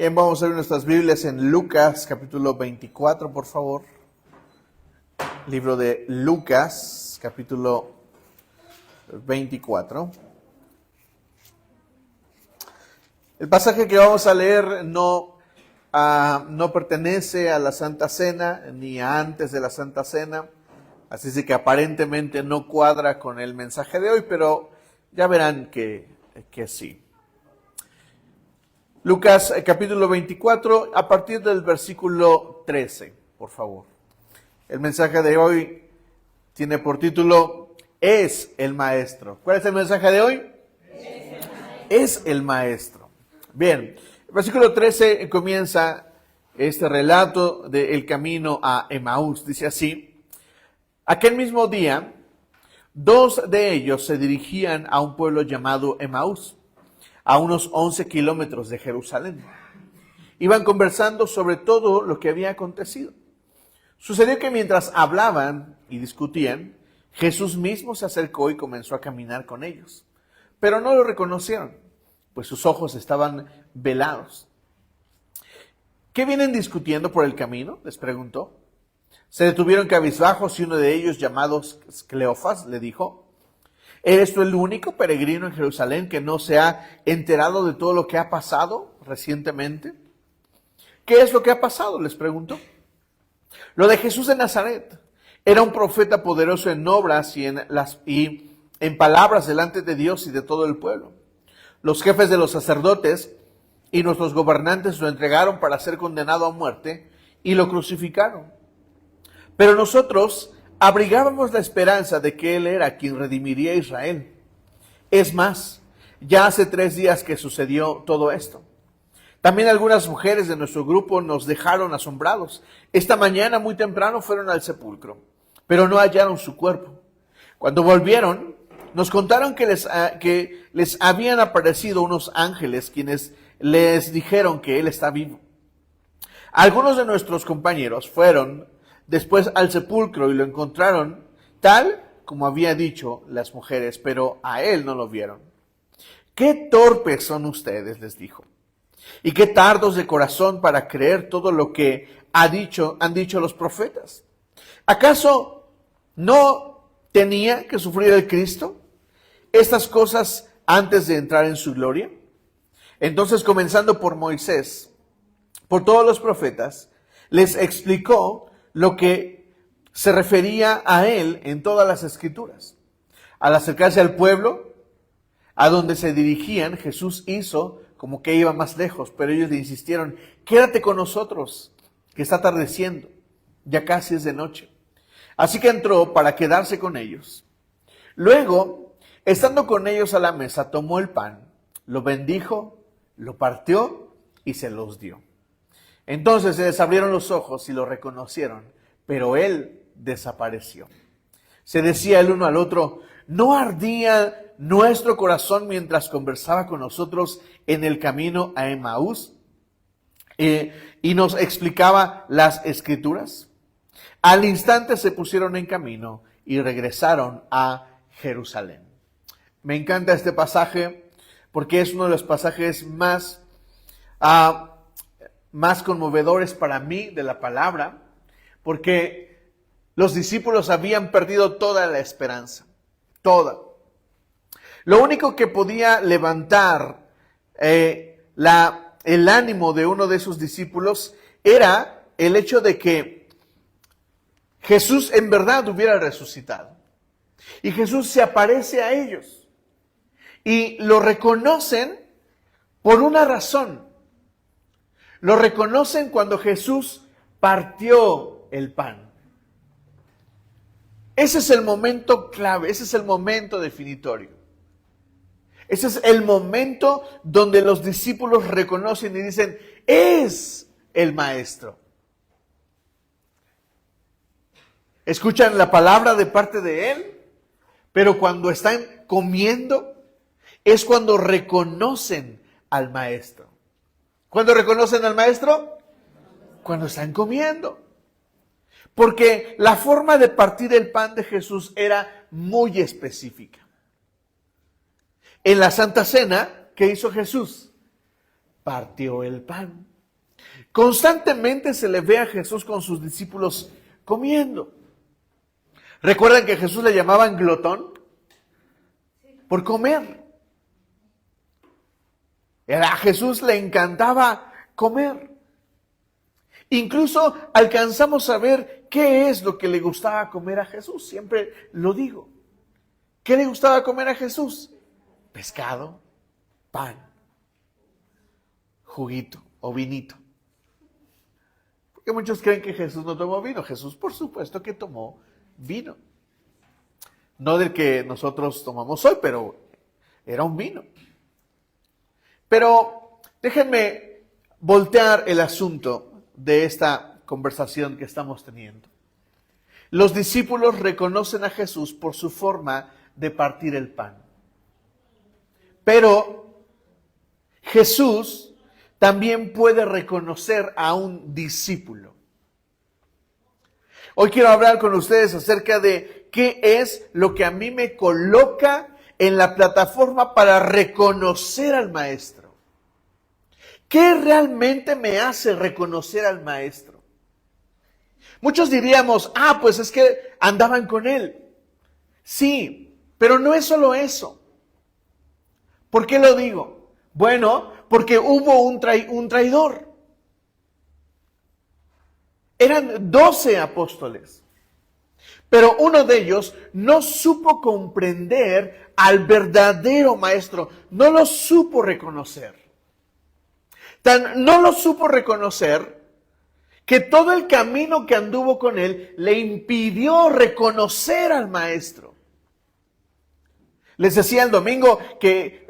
Bien, vamos a ver nuestras Biblias en Lucas, capítulo 24, por favor. Libro de Lucas, capítulo 24. El pasaje que vamos a leer no pertenece a la Santa Cena, ni a antes de la Santa Cena. Así es que aparentemente no cuadra con el mensaje de hoy, pero ya verán que sí. Lucas capítulo 24, a partir del versículo 13, por favor. El mensaje de hoy tiene por título, es el Maestro. ¿Cuál es el mensaje de hoy? Es el Maestro. Bien, el versículo 13 comienza este relato del camino a Emaús. Dice así: aquel mismo día, dos de ellos se dirigían a un pueblo llamado Emaús, a unos 11 kilómetros de Jerusalén. Iban conversando sobre todo lo que había acontecido. Sucedió que mientras hablaban y discutían, Jesús mismo se acercó y comenzó a caminar con ellos. Pero no lo reconocieron, pues sus ojos estaban velados. ¿Qué vienen discutiendo por el camino?, les preguntó. Se detuvieron cabizbajos y uno de ellos, llamado Cleofas, le dijo: ¿eres tú el único peregrino en Jerusalén que no se ha enterado de todo lo que ha pasado recientemente? ¿Qué es lo que ha pasado?, les preguntó. Lo de Jesús de Nazaret. Era un profeta poderoso en obras y en palabras delante de Dios y de todo el pueblo. Los jefes de los sacerdotes y nuestros gobernantes lo entregaron para ser condenado a muerte y lo crucificaron. Pero nosotros abrigábamos la esperanza de que Él era quien redimiría a Israel. Es más, ya hace 3 días que sucedió todo esto. También algunas mujeres de nuestro grupo nos dejaron asombrados. Esta mañana muy temprano fueron al sepulcro, pero no hallaron su cuerpo. Cuando volvieron, nos contaron que les habían aparecido unos ángeles quienes les dijeron que Él está vivo. Algunos de nuestros compañeros fueron después al sepulcro y lo encontraron tal como había dicho las mujeres, pero a Él no lo vieron. ¡Qué torpes son ustedes!, les dijo. Y qué tardos de corazón para creer todo lo que han dicho los profetas. ¿Acaso no tenía que sufrir el Cristo estas cosas antes de entrar en su gloria? Entonces, comenzando por Moisés, por todos los profetas, les explicó lo que se refería a Él en todas las Escrituras. Al acercarse al pueblo a donde se dirigían, Jesús hizo como que iba más lejos, pero ellos le insistieron: quédate con nosotros, que está atardeciendo, ya casi es de noche. Así que entró para quedarse con ellos. Luego, estando con ellos a la mesa, tomó el pan, lo bendijo, lo partió y se los dio. Entonces se les abrieron los ojos y lo reconocieron, pero Él desapareció. Se decía el uno al otro: ¿no ardía nuestro corazón mientras conversaba con nosotros en el camino a Emaús? Y nos explicaba las Escrituras. Al instante se pusieron en camino y regresaron a Jerusalén. Me encanta este pasaje porque es uno de los pasajes más conmovedores para mí de la palabra, porque los discípulos habían perdido toda la esperanza, toda. Lo único que podía levantar el ánimo de uno de esos discípulos era el hecho de que Jesús en verdad hubiera resucitado. Y Jesús se aparece a ellos y lo reconocen por una razón. Lo reconocen cuando Jesús partió el pan. Ese es el momento clave, ese es el momento definitorio. Ese es el momento donde los discípulos reconocen y dicen: es el Maestro. Escuchan la palabra de parte de Él, pero cuando están comiendo es cuando reconocen al Maestro. ¿Cuándo reconocen al Maestro? Cuando están comiendo. Porque la forma de partir el pan de Jesús era muy específica. En la Santa Cena, ¿qué hizo Jesús? Partió el pan. Constantemente se le ve a Jesús con sus discípulos comiendo. ¿Recuerdan que a Jesús le llamaban glotón? Por comer. A Jesús le encantaba comer. Incluso alcanzamos a ver qué es lo que le gustaba comer a Jesús. Siempre lo digo. ¿Qué le gustaba comer a Jesús? Pescado, pan, juguito o vinito. Porque muchos creen que Jesús no tomó vino. Jesús, por supuesto, que tomó vino. No del que nosotros tomamos hoy, pero era un vino. Pero déjenme voltear el asunto de esta conversación que estamos teniendo. Los discípulos reconocen a Jesús por su forma de partir el pan. Pero Jesús también puede reconocer a un discípulo. Hoy quiero hablar con ustedes acerca de qué es lo que a mí me coloca en la plataforma para reconocer al Maestro. ¿Qué realmente me hace reconocer al Maestro? Muchos diríamos, pues es que andaban con Él. Sí, pero no es solo eso. ¿Por qué lo digo? Bueno, porque hubo un traidor. Eran 12 apóstoles. Pero uno de ellos no supo comprender al verdadero Maestro. No lo supo reconocer. No lo supo reconocer que todo el camino que anduvo con él le impidió reconocer al Maestro. Les decía el domingo que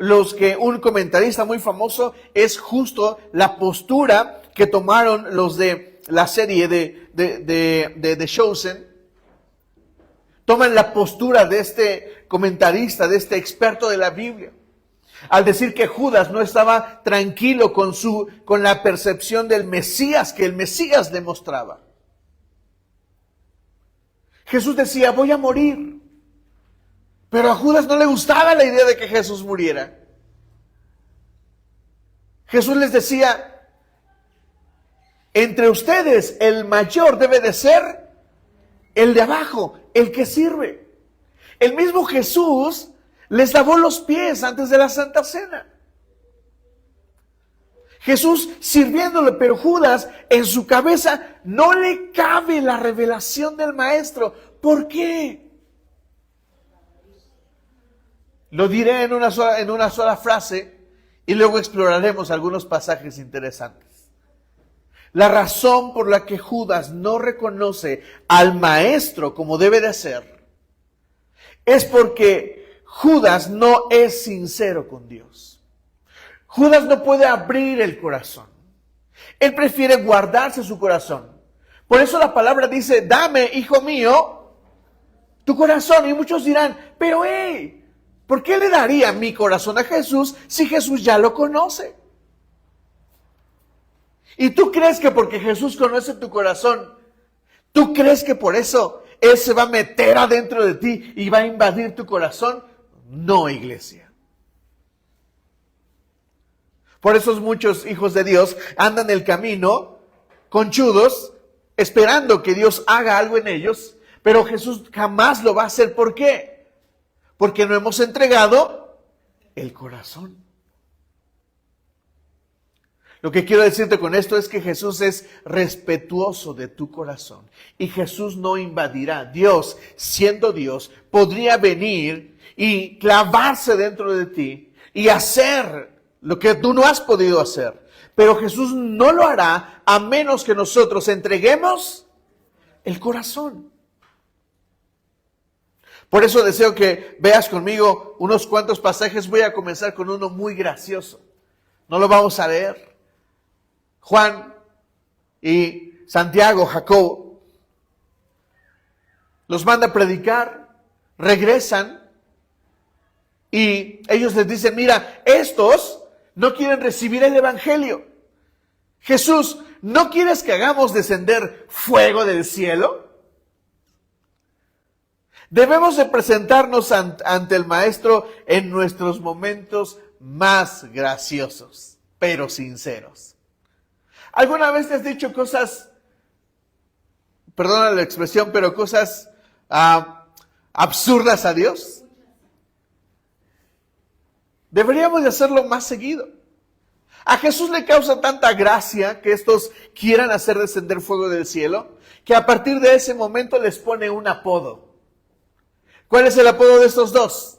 un comentarista muy famoso es justo la postura que tomaron los de la serie de The Chosen. Toman la postura de este comentarista, de este experto de la Biblia, al decir que Judas no estaba tranquilo con la percepción del Mesías, que el Mesías demostraba. Jesús decía, voy a morir. Pero a Judas no le gustaba la idea de que Jesús muriera. Jesús les decía, entre ustedes el mayor debe de ser el de abajo, el que sirve. El mismo Jesús les lavó los pies antes de la Santa Cena. Jesús sirviéndole, pero Judas en su cabeza no le cabe la revelación del Maestro. ¿Por qué? Lo diré en una sola frase y luego exploraremos algunos pasajes interesantes. La razón por la que Judas no reconoce al Maestro como debe de ser es porque Judas no es sincero con Dios. Judas no puede abrir el corazón. Él prefiere guardarse su corazón. Por eso la palabra dice, dame, hijo mío, tu corazón. Y muchos dirán, pero ¿por qué le daría mi corazón a Jesús si Jesús ya lo conoce? ¿Y tú crees que porque Jesús conoce tu corazón, tú crees que por eso Él se va a meter adentro de ti y va a invadir tu corazón? No, iglesia. Por eso muchos hijos de Dios andan el camino conchudos, esperando que Dios haga algo en ellos, pero Jesús jamás lo va a hacer. ¿Por qué? Porque no hemos entregado el corazón. Lo que quiero decirte con esto es que Jesús es respetuoso de tu corazón. Y Jesús no invadirá. Dios, siendo Dios, podría venir y clavarse dentro de ti y hacer lo que tú no has podido hacer. Pero Jesús no lo hará a menos que nosotros entreguemos el corazón. Por eso deseo que veas conmigo unos cuantos pasajes. Voy a comenzar con uno muy gracioso. No lo vamos a leer. Juan y Santiago, Jacobo, los manda a predicar, regresan y ellos les dicen, mira, estos no quieren recibir el evangelio. Jesús, ¿no quieres que hagamos descender fuego del cielo? Debemos de presentarnos ante el Maestro en nuestros momentos más graciosos, pero sinceros. ¿Alguna vez te has dicho cosas, perdona la expresión, pero cosas absurdas a Dios? Deberíamos de hacerlo más seguido. A Jesús le causa tanta gracia que estos quieran hacer descender fuego del cielo, que a partir de ese momento les pone un apodo. ¿Cuál es el apodo de estos dos?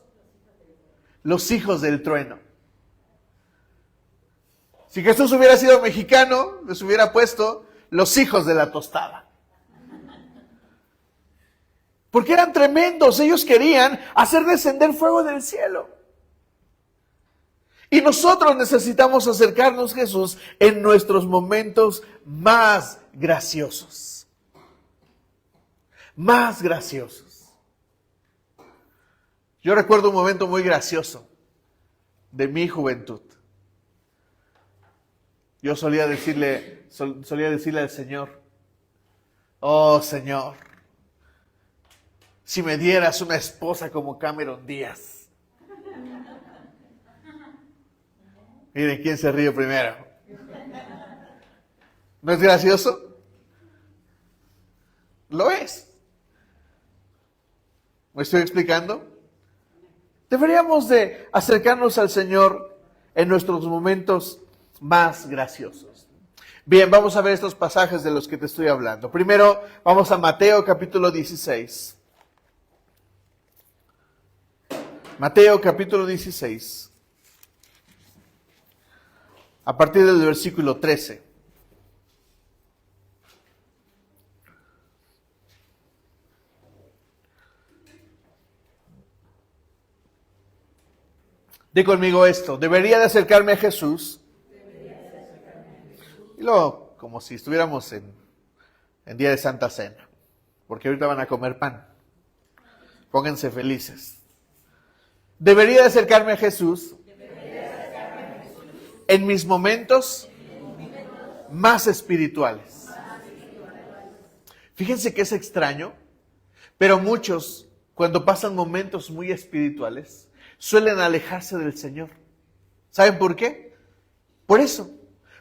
Los hijos del trueno. Si Jesús hubiera sido mexicano, les hubiera puesto los hijos de la tostada. Porque eran tremendos, ellos querían hacer descender fuego del cielo. Y nosotros necesitamos acercarnos a Jesús en nuestros momentos más graciosos. Más graciosos. Yo recuerdo un momento muy gracioso de mi juventud. Yo solía decirle al Señor, oh Señor, si me dieras una esposa como Cameron Díaz. Miren quién se ríe primero. ¿No es gracioso? Lo es. ¿Me estoy explicando? Deberíamos de acercarnos al Señor en nuestros momentos más graciosos. Bien, vamos a ver estos pasajes de los que te estoy hablando. Primero, vamos a Mateo capítulo 16. Mateo capítulo 16. A partir del versículo 13. Di conmigo esto. Debería de acercarme a Jesús. Y luego, como si estuviéramos en día de Santa Cena. Porque ahorita van a comer pan. Pónganse felices. Debería de acercarme a Jesús. En mis momentos más espirituales. Fíjense que es extraño, pero muchos, cuando pasan momentos muy espirituales, suelen alejarse del Señor. ¿Saben por qué? Por eso,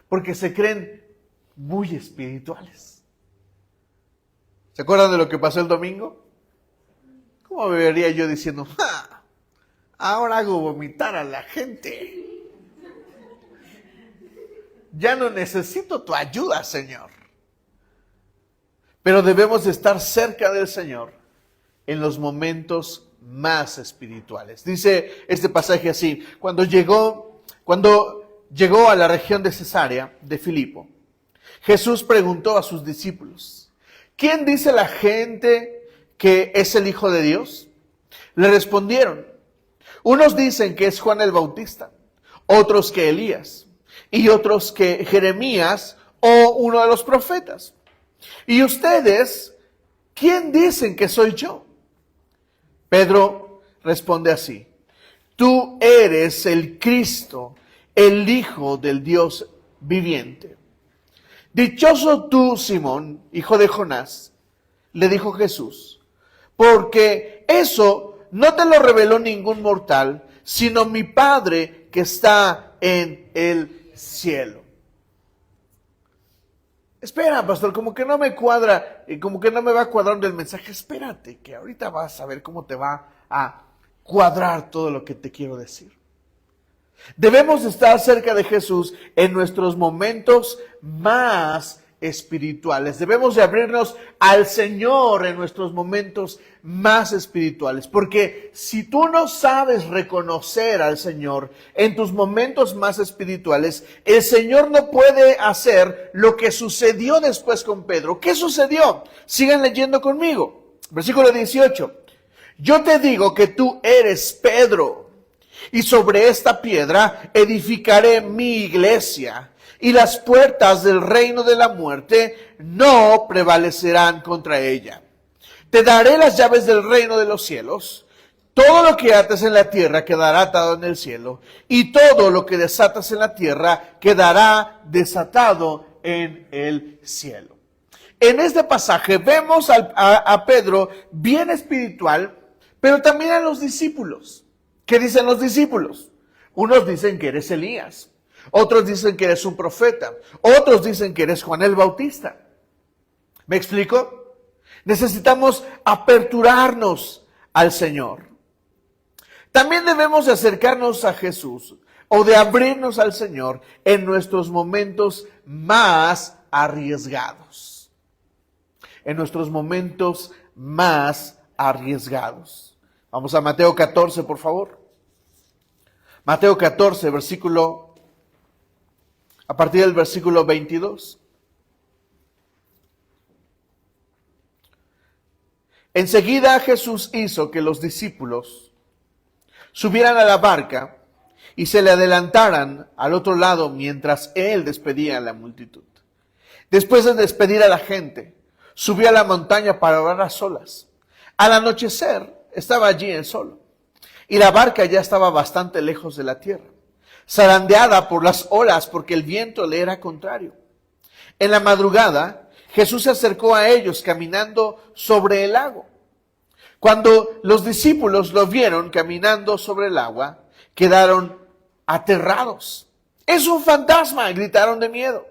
porque se creen muy espirituales. ¿Se acuerdan de lo que pasó el domingo? ¿Cómo me vería yo diciendo, ahora hago vomitar a la gente? Ya no necesito tu ayuda, Señor. Pero debemos de estar cerca del Señor en los momentos más espirituales. Dice este pasaje así: cuando llegó a la región de Cesarea de Filipo, Jesús preguntó a sus discípulos: ¿quién dice la gente que es el Hijo de Dios? Le respondieron: unos dicen que es Juan el Bautista, otros que Elías, y otros que Jeremías o uno de los profetas. ¿Y ustedes, quién dicen que soy yo? Pedro responde así: tú eres el Cristo, el Hijo del Dios viviente. Dichoso tú, Simón, hijo de Jonás, le dijo Jesús, porque eso no te lo reveló ningún mortal, sino mi Padre que está en el cielo. Espera, pastor, como que no me cuadra, como que no me va cuadrando el mensaje. Espérate, que ahorita vas a ver cómo te va a cuadrar todo lo que te quiero decir. Debemos estar cerca de Jesús en nuestros momentos más espirituales. Debemos de abrirnos al Señor en nuestros momentos más espirituales. Porque si tú no sabes reconocer al Señor en tus momentos más espirituales, el Señor no puede hacer lo que sucedió después con Pedro. ¿Qué sucedió? Sigan leyendo conmigo. Versículo 18. Yo te digo que tú eres Pedro, y sobre esta piedra edificaré mi iglesia, y las puertas del reino de la muerte no prevalecerán contra ella. Te daré las llaves del reino de los cielos. Todo lo que ates en la tierra quedará atado en el cielo, y todo lo que desatas en la tierra quedará desatado en el cielo. En este pasaje vemos a Pedro bien espiritual, pero también a los discípulos. ¿Qué dicen los discípulos? Unos dicen que eres Elías, Otros dicen que eres un profeta. Otros dicen que eres Juan el Bautista. ¿Me explico? Necesitamos aperturarnos al Señor. También debemos de acercarnos a Jesús o de abrirnos al Señor en nuestros momentos más arriesgados. En nuestros momentos más arriesgados. Vamos a Mateo 14, por favor. Mateo 14, a partir del versículo 22. Enseguida Jesús hizo que los discípulos subieran a la barca y se le adelantaran al otro lado mientras él despedía a la multitud. Después de despedir a la gente, subió a la montaña para orar a solas. Al anochecer estaba allí él solo, y la barca ya estaba bastante lejos de la tierra, zarandeada por las olas porque el viento le era contrario. En la madrugada, Jesús se acercó a ellos caminando sobre el lago. Cuando los discípulos lo vieron caminando sobre el agua, quedaron aterrados. ¡Es un fantasma!, gritaron de miedo.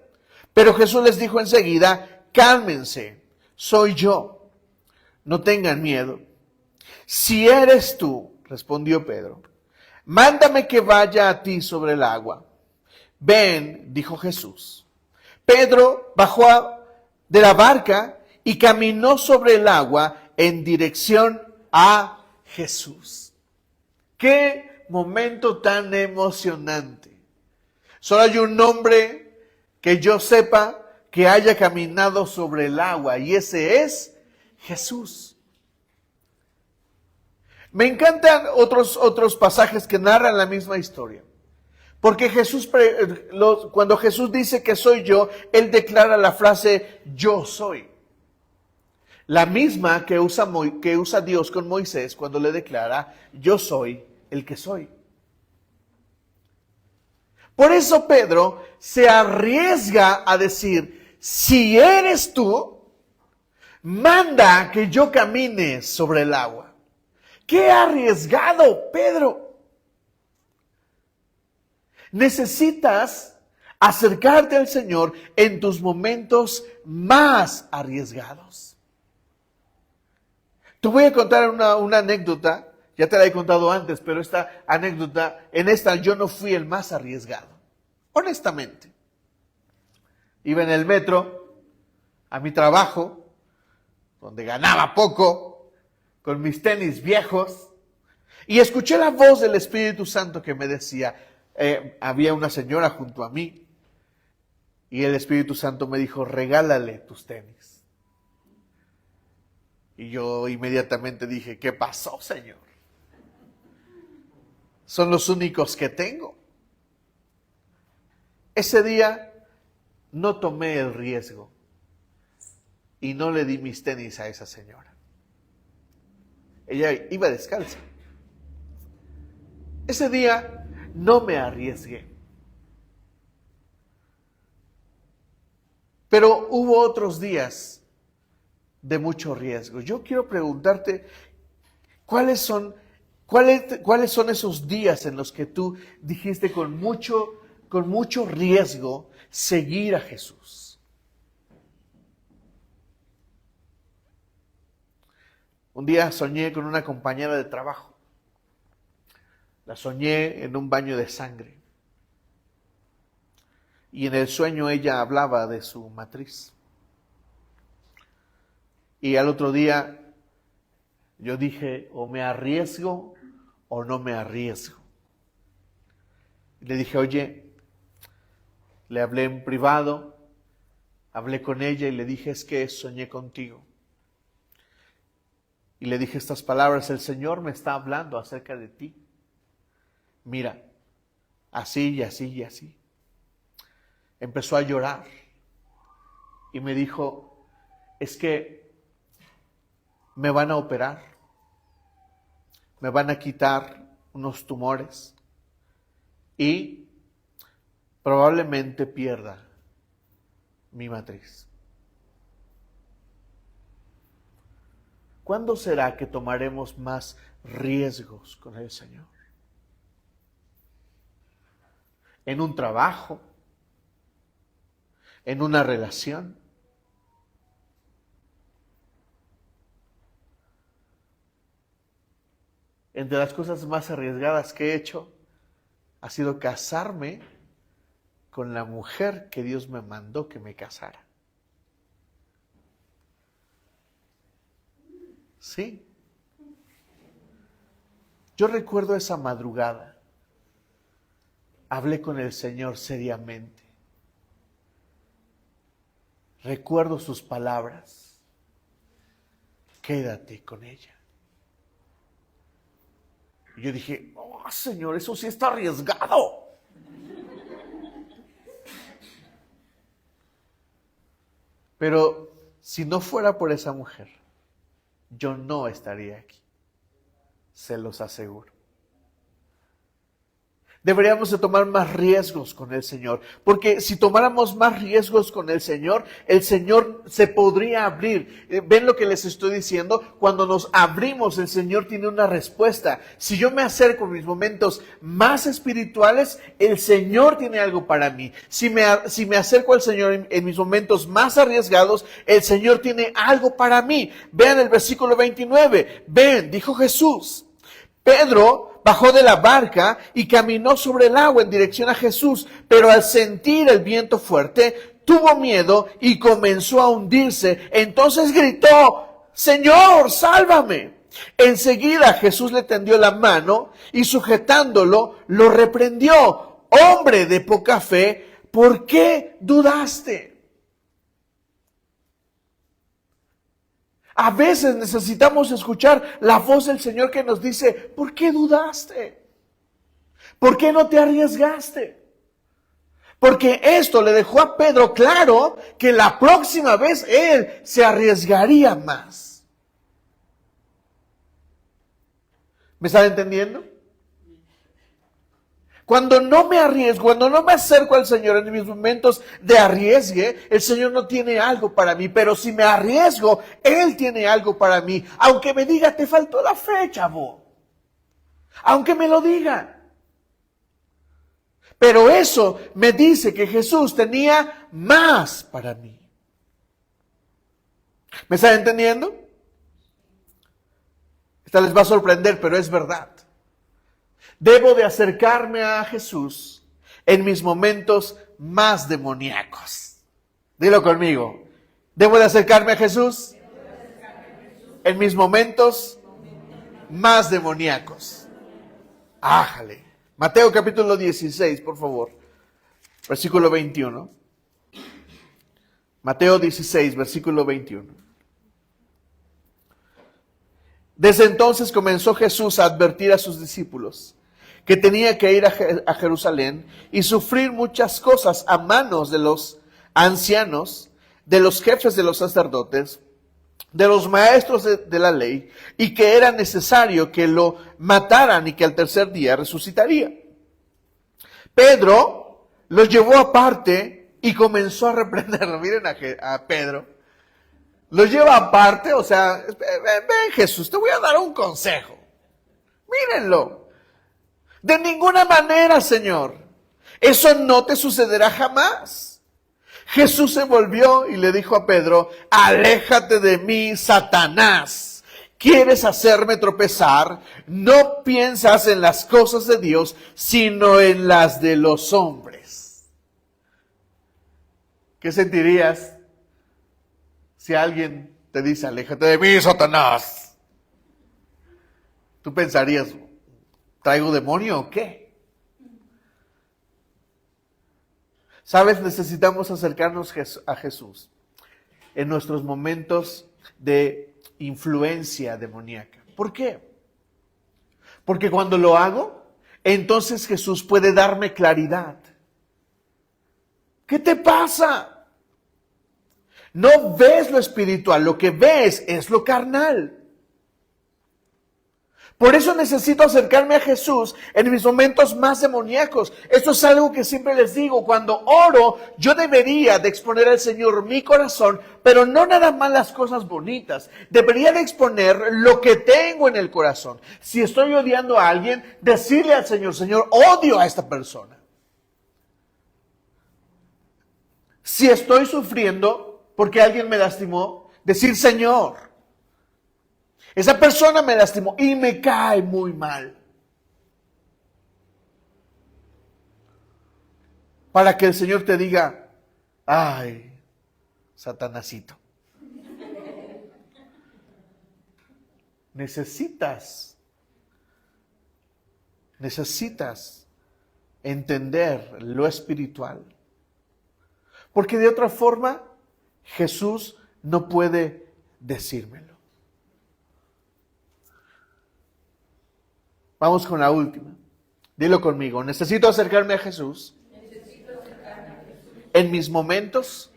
Pero Jesús les dijo enseguida: cálmense, soy yo, no tengan miedo. Si eres tú, respondió Pedro, mándame que vaya a ti sobre el agua. Ven, dijo Jesús. Pedro bajó de la barca y caminó sobre el agua en dirección a Jesús. ¡Qué momento tan emocionante! Solo hay un hombre que yo sepa que haya caminado sobre el agua, y ese es Jesús. Me encantan otros pasajes que narran la misma historia. Porque cuando Jesús dice que soy yo, Él declara la frase yo soy. La misma que usa Dios con Moisés cuando le declara yo soy el que soy. Por eso Pedro se arriesga a decir: si eres tú, manda que yo camine sobre el agua. ¡Qué arriesgado, Pedro! Necesitas acercarte al Señor en tus momentos más arriesgados. Te voy a contar una anécdota. Ya te la he contado antes, pero esta anécdota, en esta yo no fui el más arriesgado. Honestamente. Iba en el metro a mi trabajo, donde ganaba poco, con mis tenis viejos, y escuché la voz del Espíritu Santo que me decía, había una señora junto a mí, y el Espíritu Santo me dijo: regálale tus tenis. Y yo inmediatamente dije: ¿qué pasó, Señor? Son los únicos que tengo. Ese día no tomé el riesgo y no le di mis tenis a esa señora. Ella iba descalza. Ese día no me arriesgué. Pero hubo otros días de mucho riesgo. Yo quiero preguntarte, ¿cuáles son esos días en los que tú dijiste con mucho riesgo seguir a Jesús? Un día soñé con una compañera de trabajo. La soñé en un baño de sangre. Y en el sueño ella hablaba de su matriz. Y al otro día yo dije: o me arriesgo o no me arriesgo. Y le dije: oye, le hablé en privado, hablé con ella y le dije: es que soñé contigo. Y le dije estas palabras: el Señor me está hablando acerca de ti. Mira, así y así y así. Empezó a llorar y me dijo: es que me van a operar, me van a quitar unos tumores y probablemente pierda mi matriz. ¿Cuándo será que tomaremos más riesgos con el Señor? en un trabajo, en una relación. Entre las cosas más arriesgadas que he hecho ha sido casarme con la mujer que Dios me mandó que me casara. Sí. Yo recuerdo esa madrugada. Hablé con el Señor seriamente. Recuerdo sus palabras. Quédate con ella. Y yo dije, oh, Señor, eso sí está arriesgado. Pero si no fuera por esa mujer, yo no estaría aquí. Se los aseguro. Deberíamos de tomar más riesgos con el Señor, porque si tomáramos más riesgos con el Señor se podría abrir. ¿Ven lo que les estoy diciendo? Cuando nos abrimos, el Señor tiene una respuesta. Si yo me acerco en mis momentos más espirituales, el Señor tiene algo para mí. Si me acerco al Señor en mis momentos más arriesgados, el Señor tiene algo para mí. Vean el versículo 29. Ven, dijo Jesús. Pedro bajó de la barca y caminó sobre el agua en dirección a Jesús, pero al sentir el viento fuerte, tuvo miedo y comenzó a hundirse. Entonces gritó, Señor, sálvame. Enseguida Jesús le tendió la mano y sujetándolo, lo reprendió. Hombre de poca fe, ¿por qué dudaste? A veces necesitamos escuchar la voz del Señor que nos dice, ¿por qué dudaste? ¿Por qué no te arriesgaste? Porque esto le dejó a Pedro claro que la próxima vez él se arriesgaría más. ¿Me están entendiendo? Cuando no me arriesgo, cuando no me acerco al Señor en mis momentos de arriesgue, el Señor no tiene algo para mí. Pero si me arriesgo, Él tiene algo para mí. Aunque me diga, te faltó la fe, chavo. Aunque me lo diga. Pero eso me dice que Jesús tenía más para mí. ¿Me están entendiendo? Esta les va a sorprender, pero es verdad. Debo de acercarme a Jesús en mis momentos más demoníacos. Dilo conmigo. ¿Debo de acercarme a Jesús? En mis momentos más demoníacos. Ájale. Mateo capítulo 16, por favor. Versículo 21. Mateo 16, versículo 21. Desde entonces comenzó Jesús a advertir a sus discípulos que tenía que ir a Jerusalén y sufrir muchas cosas a manos de los ancianos, de los jefes de los sacerdotes, de los maestros de la ley, y que era necesario que lo mataran y que al tercer día resucitaría. Pedro los llevó aparte y comenzó a reprenderlo. Miren a Pedro. Los lleva aparte, o sea, ven Jesús, te voy a dar un consejo. Mírenlo. De ninguna manera, Señor. Eso no te sucederá jamás. Jesús se volvió y le dijo a Pedro, aléjate de mí, Satanás. ¿Quieres hacerme tropezar? No piensas en las cosas de Dios, sino en las de los hombres. ¿Qué sentirías si alguien te dice, aléjate de mí, Satanás? Tú pensarías, ¿traigo demonio o qué? ¿Sabes? Necesitamos acercarnos a Jesús en nuestros momentos de influencia demoníaca. ¿Por qué? Porque cuando lo hago, entonces Jesús puede darme claridad. ¿Qué te pasa? No ves lo espiritual, lo que ves es lo carnal. Por eso necesito acercarme a Jesús en mis momentos más demoníacos. Esto es algo que siempre les digo. Cuando oro, yo debería de exponer al Señor mi corazón, pero no nada más las cosas bonitas. Debería de exponer lo que tengo en el corazón. Si estoy odiando a alguien, decirle al Señor, Señor, odio a esta persona. Si estoy sufriendo porque alguien me lastimó, decir, Señor, esa persona me lastimó y me cae muy mal. Para que el Señor te diga, ay, Satanásito. Necesitas entender lo espiritual. Porque de otra forma, Jesús no puede decírmelo. Vamos con la última. Dilo conmigo. Necesito acercarme a Jesús en mis momentos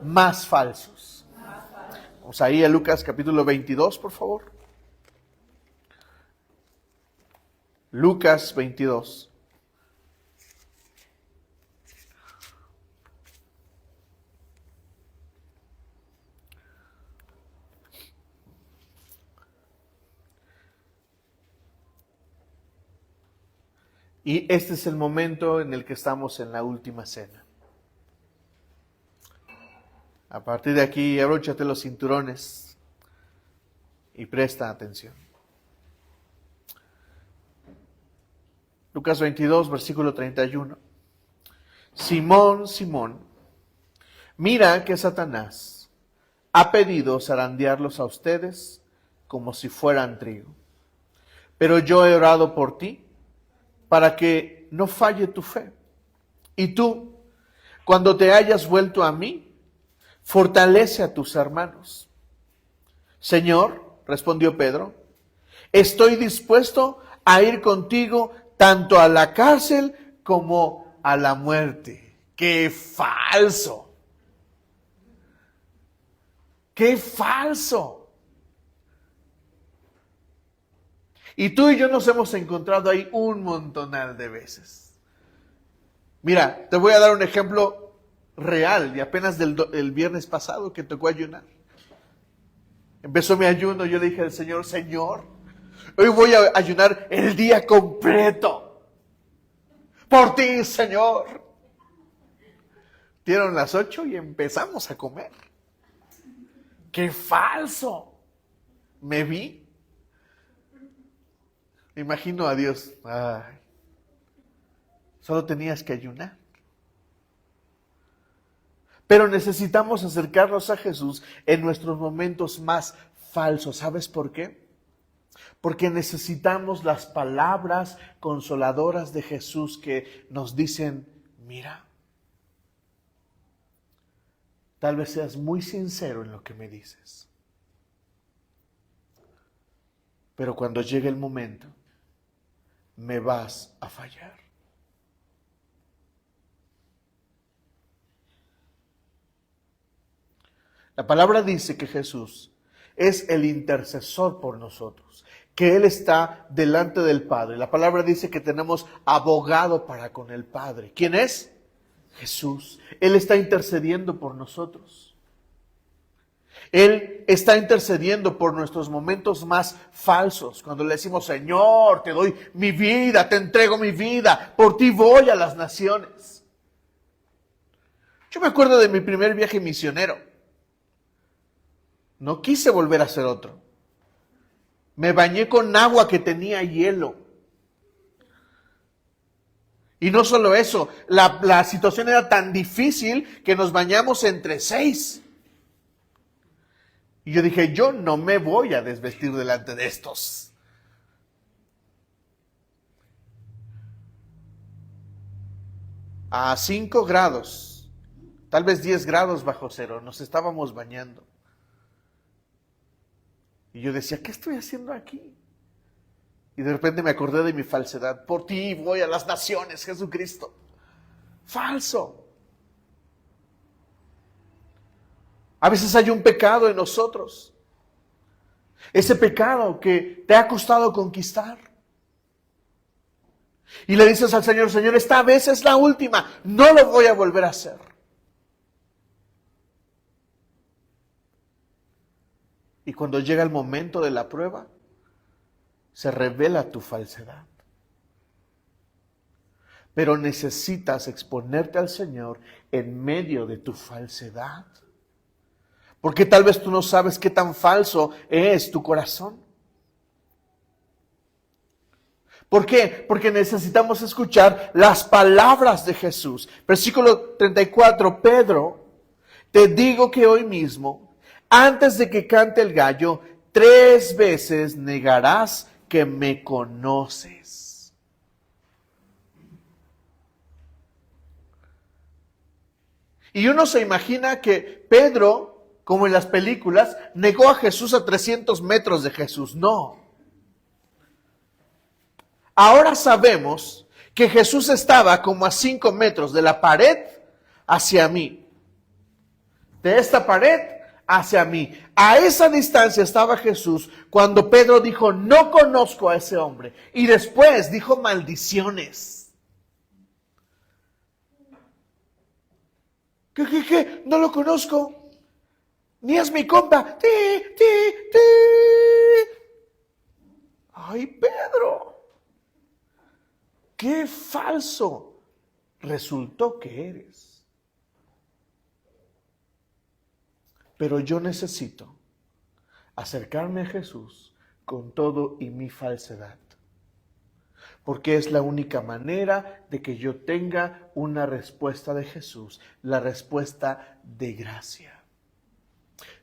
más falsos. Vamos ahí a Lucas capítulo 22, por favor. Lucas 22. Y este es el momento en el que estamos en la última cena. A partir de aquí, abróchate los cinturones y presta atención. Lucas 22, versículo 31. Simón, Simón, mira que Satanás ha pedido zarandearlos a ustedes como si fueran trigo. Pero yo he orado por ti para que no falle tu fe. Y tú, cuando te hayas vuelto a mí, fortalece a tus hermanos. Señor, respondió Pedro, estoy dispuesto a ir contigo tanto a la cárcel como a la muerte. ¡Qué falso! ¡Qué falso! Y tú y yo nos hemos encontrado ahí un montonal de veces. Mira, te voy a dar un ejemplo real y apenas el viernes pasado que tocó ayunar. Empezó mi ayuno, yo le dije al Señor, Señor, hoy voy a ayunar el día completo. Por ti, Señor. Dieron las 8 y empezamos a comer. ¡Qué falso! Me vi. Me imagino a Dios. Ay, solo tenías que ayunar. Pero necesitamos acercarnos a Jesús en nuestros momentos más falsos. ¿Sabes por qué? Porque necesitamos las palabras consoladoras de Jesús que nos dicen, mira, tal vez seas muy sincero en lo que me dices. Pero cuando llegue el momento, me vas a fallar. La palabra dice que Jesús es el intercesor por nosotros, que Él está delante del Padre. La palabra dice que tenemos abogado para con el Padre. ¿Quién es? Jesús. Él está intercediendo por nosotros. Él está intercediendo por nuestros momentos más falsos. Cuando le decimos, Señor, te doy mi vida, te entrego mi vida, por ti voy a las naciones. Yo me acuerdo de mi primer viaje misionero. No quise volver a hacer otro. Me bañé con agua que tenía hielo. Y no solo eso, la situación era tan difícil que nos bañamos entre 6. Y yo dije, yo no me voy a desvestir delante de estos. A 5 grados, tal vez 10 grados bajo cero, nos estábamos bañando. Y yo decía, ¿qué estoy haciendo aquí? Y de repente me acordé de mi falsedad. Por ti voy a las naciones, Jesucristo. Falso. A veces hay un pecado en nosotros. Ese pecado que te ha costado conquistar. Y le dices al Señor, Señor, esta vez es la última. No lo voy a volver a hacer. Y cuando llega el momento de la prueba, se revela tu falsedad. pero necesitas exponerte al Señor en medio de tu falsedad. Porque tal vez tú no sabes qué tan falso es tu corazón. ¿Por qué? Porque necesitamos escuchar las palabras de Jesús. Versículo 34, Pedro, te digo que hoy mismo, antes de que cante el gallo, 3 veces negarás que me conoces. Y uno se imagina que Pedro, como en las películas, negó a Jesús a 300 metros de Jesús. No. Ahora sabemos que Jesús estaba como a 5 metros de la pared hacia mí. De esta pared hacia mí. A esa distancia estaba Jesús cuando Pedro dijo, no conozco a ese hombre. Y después dijo maldiciones. ¿Qué? No lo conozco. Ni es mi compa. Ay, Pedro. ¡Qué falso resultó que eres! Pero yo necesito acercarme a Jesús con todo y mi falsedad. Porque es la única manera de que yo tenga una respuesta de Jesús, la respuesta de gracia.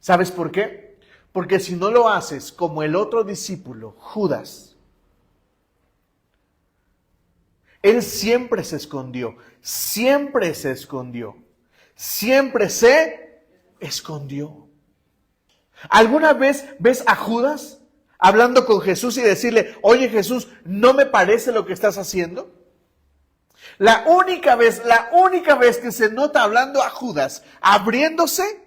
¿Sabes por qué? Porque si no lo haces como el otro discípulo, Judas, él siempre se escondió, siempre se escondió, siempre se escondió. ¿Alguna vez ves a Judas hablando con Jesús y decirle, oye Jesús, ¿no me parece lo que estás haciendo? La única vez que se nota hablando a Judas, abriéndose,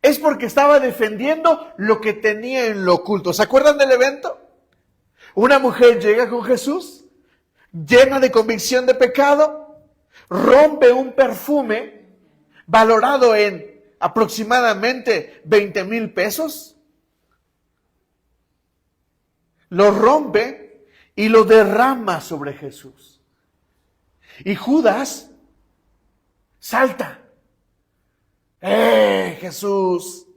es porque estaba defendiendo lo que tenía en lo oculto. ¿Se acuerdan del evento? Una mujer llega con Jesús, llena de convicción de pecado, rompe un perfume valorado en aproximadamente 20,000 pesos, lo rompe y lo derrama sobre Jesús. Y Judas salta. Jesús!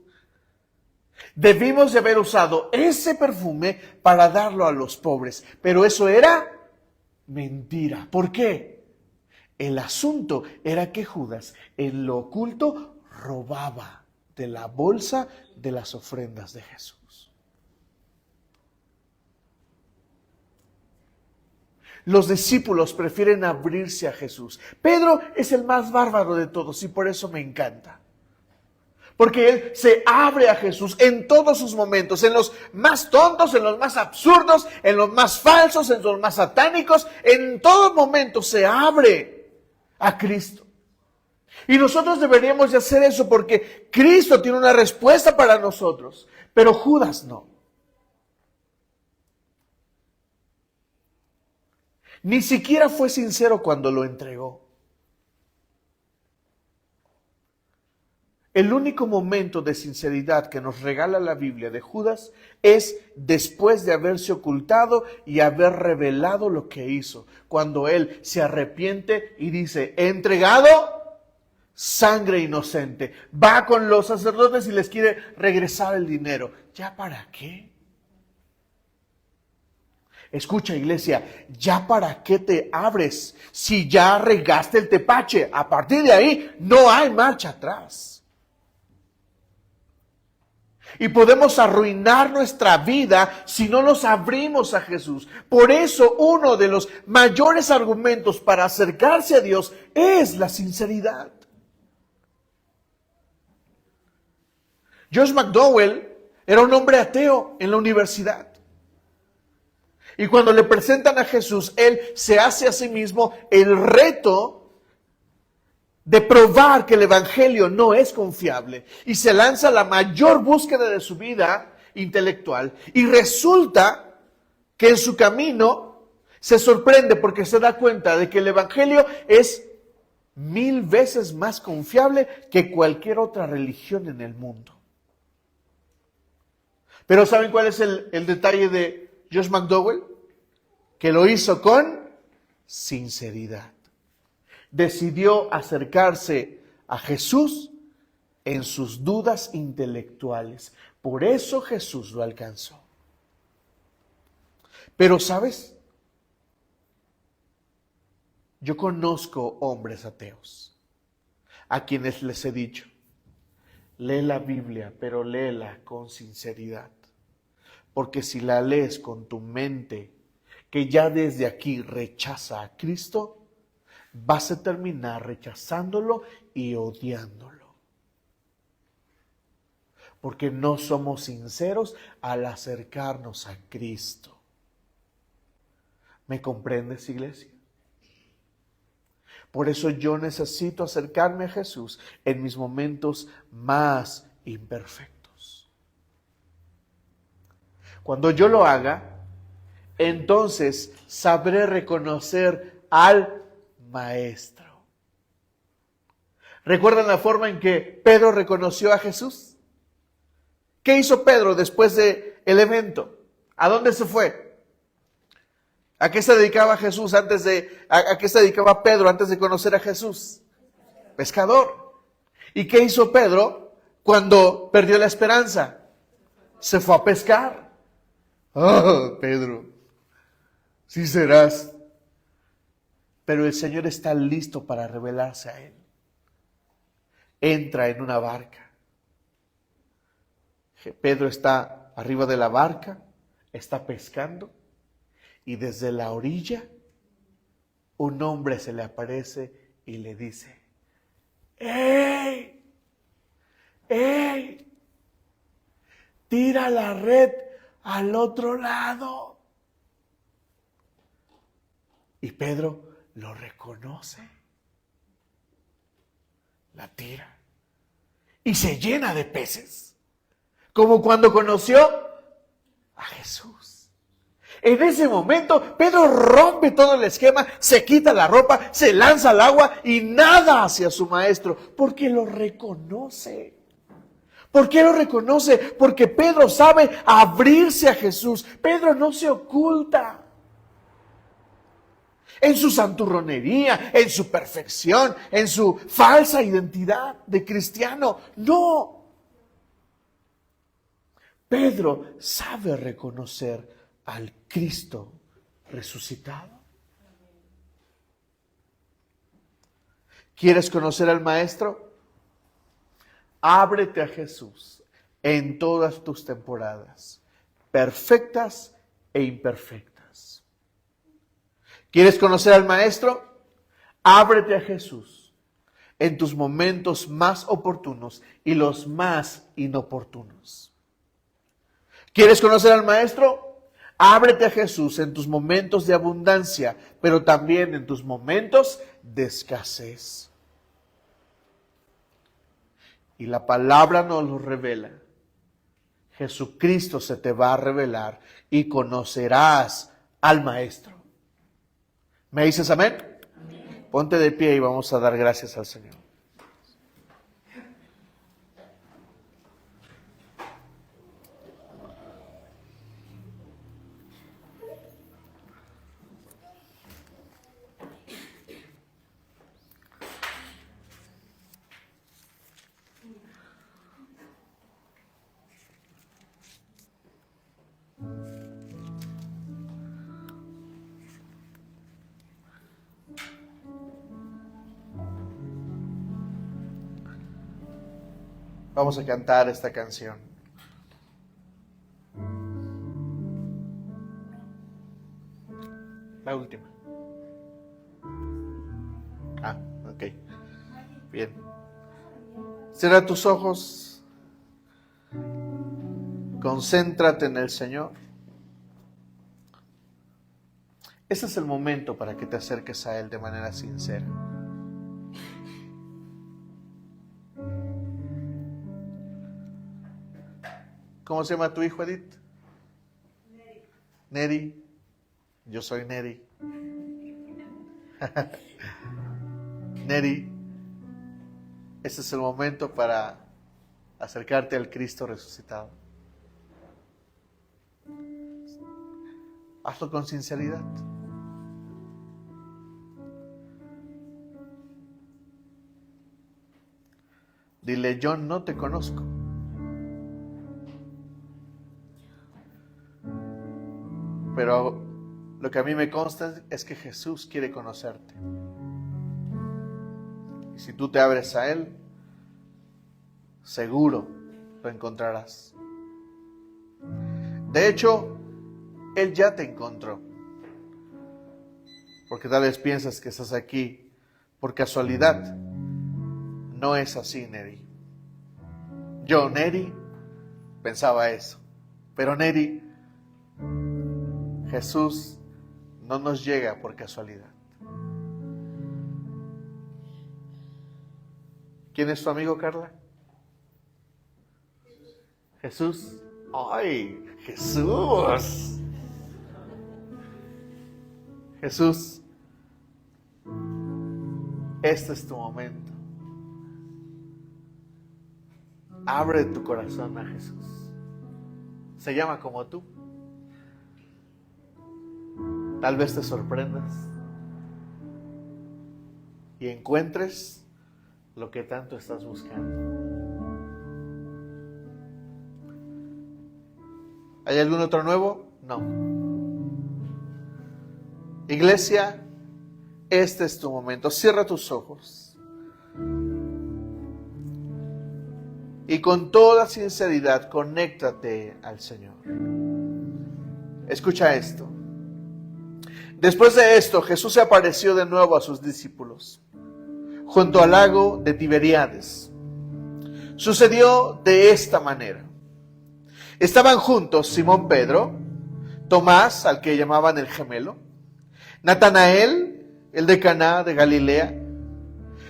Debimos de haber usado ese perfume para darlo a los pobres, pero eso era mentira. ¿Por qué? El asunto era que Judas en lo oculto robaba de la bolsa de las ofrendas de Jesús. Los discípulos prefieren abrirse a Jesús. Pedro es el más bárbaro de todos y por eso me encanta. Porque él se abre a Jesús en todos sus momentos, en los más tontos, en los más absurdos, en los más falsos, en los más satánicos. En todo momento se abre a Cristo. Y nosotros deberíamos de hacer eso porque Cristo tiene una respuesta para nosotros, pero Judas no. Ni siquiera fue sincero cuando lo entregó. El único momento de sinceridad que nos regala la Biblia de Judas es después de haberse ocultado y haber revelado lo que hizo. Cuando él se arrepiente y dice, he entregado sangre inocente. Va con los sacerdotes y les quiere regresar el dinero. ¿Ya para qué? Escucha, iglesia, ¿ya para qué te abres? Si ya regaste el tepache, a partir de ahí no hay marcha atrás. Y podemos arruinar nuestra vida si no nos abrimos a Jesús. Por eso uno de los mayores argumentos para acercarse a Dios es la sinceridad. Josh McDowell era un hombre ateo en la universidad. Y cuando le presentan a Jesús, él se hace a sí mismo el reto de probar que el evangelio no es confiable y se lanza a la mayor búsqueda de su vida intelectual y resulta que en su camino se sorprende porque se da cuenta de que el evangelio es 1000 veces más confiable que cualquier otra religión en el mundo. Pero ¿saben cuál es el detalle de Josh McDowell? Que lo hizo con sinceridad. decidió acercarse a Jesús en sus dudas intelectuales. Por eso Jesús lo alcanzó. Pero, ¿sabes? Yo conozco hombres ateos a quienes les he dicho, lee la Biblia, pero léela con sinceridad. Porque si la lees con tu mente, que ya desde aquí rechaza a Cristo, vas a terminar rechazándolo y odiándolo. Porque no somos sinceros al acercarnos a Cristo. ¿Me comprendes, iglesia? Por eso yo necesito acercarme a Jesús en mis momentos más imperfectos. Cuando yo lo haga, entonces sabré reconocer al Maestro. ¿Recuerdan la forma en que Pedro reconoció a Jesús? ¿Qué hizo Pedro después del evento? ¿A dónde se fue? ¿A qué se dedicaba Jesús a qué se dedicaba Pedro antes de conocer a Jesús? Pescador. ¿Y qué hizo Pedro cuando perdió la esperanza? Se fue a pescar. Oh, Pedro, sí serás. Pero el Señor está listo para revelarse a él. Entra en una barca. Pedro está arriba de la barca, está pescando. Y desde la orilla, un hombre se le aparece y le dice, ¡Ey! ¡Ey! Tira la red al otro lado. Y Pedro lo reconoce. La tira. Y se llena de peces. Como cuando conoció a Jesús. En ese momento, Pedro rompe todo el esquema, se quita la ropa, se lanza al agua y nada hacia su maestro, porque lo reconoce. ¿Por qué lo reconoce? Porque Pedro sabe abrirse a Jesús. Pedro no se oculta en su santurronería, en su perfección, en su falsa identidad de cristiano. No. Pedro sabe reconocer al Cristo resucitado. ¿Quieres conocer al Maestro? Ábrete a Jesús en todas tus temporadas, perfectas e imperfectas. ¿Quieres conocer al Maestro? Ábrete a Jesús en tus momentos más oportunos y los más inoportunos. ¿Quieres conocer al Maestro? Ábrete a Jesús en tus momentos de abundancia, pero también en tus momentos de escasez. Y la palabra nos lo revela. Jesucristo se te va a revelar y conocerás al Maestro. ¿Me dices amén? Amén. Ponte de pie y vamos a dar gracias al Señor. Vamos a cantar esta canción. La última. Ok. Bien. Cierra tus ojos. Concéntrate en el Señor. Ese es el momento para que te acerques a Él de manera sincera. ¿Cómo se llama tu hijo, Edith? Neri. Yo soy Neri. Neri, ese es el momento para acercarte al Cristo resucitado. Hazlo con sinceridad. Dile, yo no te conozco. Pero lo que a mí me consta es que Jesús quiere conocerte. Y si tú te abres a Él, seguro lo encontrarás. De hecho, Él ya te encontró. Porque tal vez piensas que estás aquí por casualidad. No es así, Neri. Yo, Neri, pensaba eso. Pero Neri, Jesús no nos llega por casualidad. ¿Quién es tu amigo, Carla? Jesús. ¡Ay, Jesús! Jesús, este es tu momento. Abre tu corazón a Jesús. Se llama como tú. Tal vez te sorprendas y encuentres lo que tanto estás buscando. ¿Hay algún otro nuevo? No. Iglesia, este es tu momento. Cierra tus ojos. Y con toda sinceridad, conéctate al Señor. Escucha esto. Después de esto, Jesús se apareció de nuevo a sus discípulos, junto al lago de Tiberíades. Sucedió de esta manera. Estaban juntos Simón Pedro, Tomás, al que llamaban el gemelo, Natanael, el de Caná de Galilea,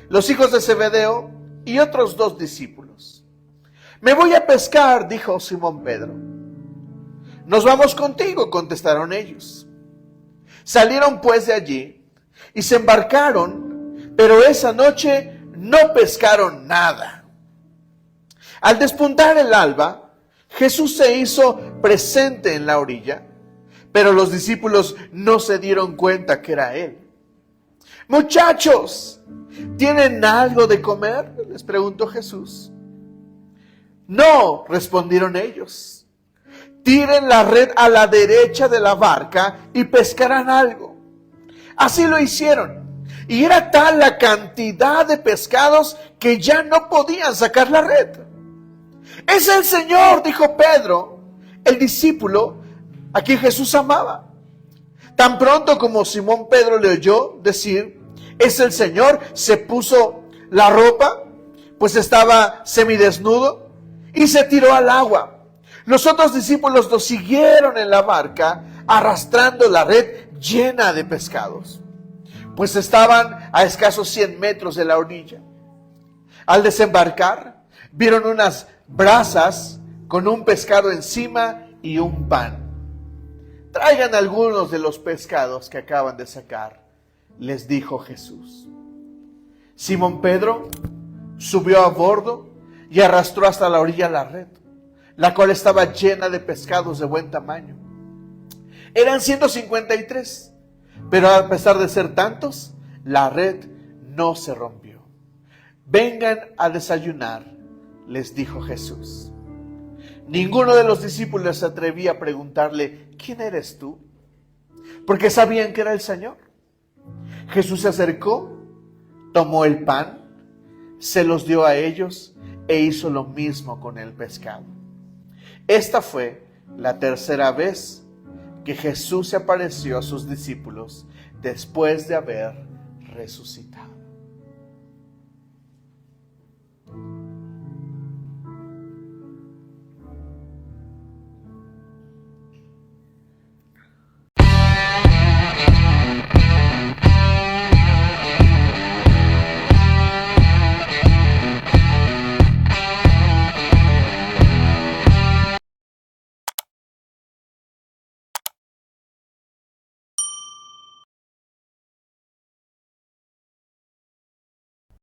los hijos de Zebedeo y otros 2 discípulos. Me voy a pescar, dijo Simón Pedro. Nos vamos contigo, contestaron ellos. Salieron pues de allí y se embarcaron, pero esa noche no pescaron nada. Al despuntar el alba, Jesús se hizo presente en la orilla, pero los discípulos no se dieron cuenta que era Él. Muchachos, ¿tienen algo de comer?, les preguntó Jesús. No, respondieron ellos. Tiren la red a la derecha de la barca y pescarán algo. Así lo hicieron. Y era tal la cantidad de pescados que ya no podían sacar la red. Es el Señor, dijo Pedro, el discípulo a quien Jesús amaba. Tan pronto como Simón Pedro le oyó decir, es el Señor, se puso la ropa, pues estaba semidesnudo, y se tiró al agua. Los otros discípulos lo siguieron en la barca, arrastrando la red llena de pescados, pues estaban a escasos 100 metros de la orilla. Al desembarcar, vieron unas brasas con un pescado encima y un pan. Traigan algunos de los pescados que acaban de sacar, les dijo Jesús. Simón Pedro subió a bordo y arrastró hasta la orilla la red, la cual estaba llena de pescados de buen tamaño. Eran 153, pero a pesar de ser tantos, la red no se rompió. Vengan a desayunar, les dijo Jesús. Ninguno de los discípulos se atrevía a preguntarle, ¿quién eres tú?, porque sabían que era el Señor. Jesús se acercó, tomó el pan, se los dio a ellos e hizo lo mismo con el pescado. Esta fue la tercera vez que Jesús se apareció a sus discípulos después de haber resucitado.